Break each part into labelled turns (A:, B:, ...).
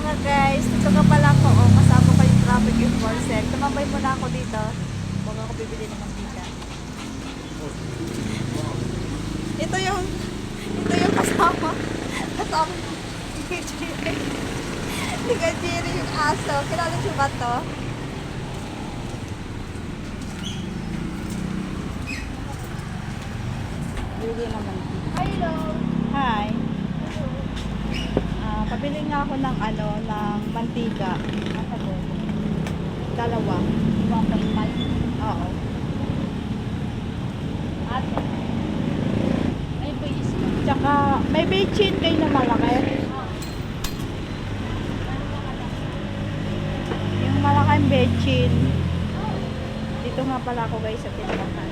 A: nga guys, dito nga pala ako. Oh, kasama ko yung traffic enforcer. Tumambay muna ako dito. Huwag ako bibili ng mantika. Ito yung kasama. Kasama ni Kajiri. Ni Kajiri yung aso. Kilala siya ba to?
B: Bili naman.
A: Hello. Hi. Pabili nga ako ng ng mantika. Dalawa. Oo.
B: Ate. May base ka.
A: Tsaka may bechin kayo na malaki. Yung malaking bechin. Dito nga pala ako guys sa tindahan.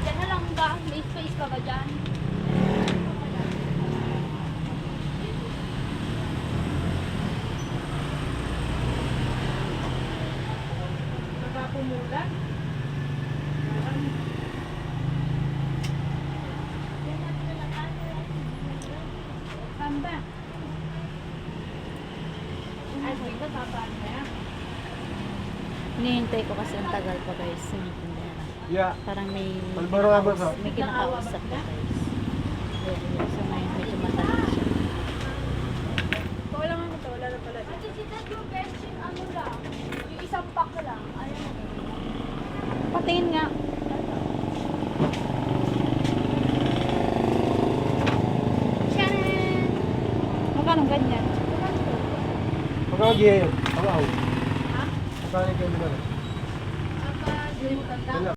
B: Diyan na lang ba? May space pa ba dyan? Nagpapumulan? Tamba. Ay, dito papaano na yan?
A: Hinihintay ko kasi ang tagal pa guys.
C: Yeah.
A: Parang may
C: Malboro ba sa?
A: may kinakausap ka guys. So ngayon medyo matagal siya.
B: Wala nga ito, wala na pala. Ate, sita yung benching ano lang. Yung isang pack lang. Ayaw mo.
A: Patingin nga.
B: Charan!
A: Magkano ganyan?
C: Pagkakagiyayo. Awaw.
B: Ha?
C: Pagkakagiyayo ba?
B: Apa, hindi mo tanda.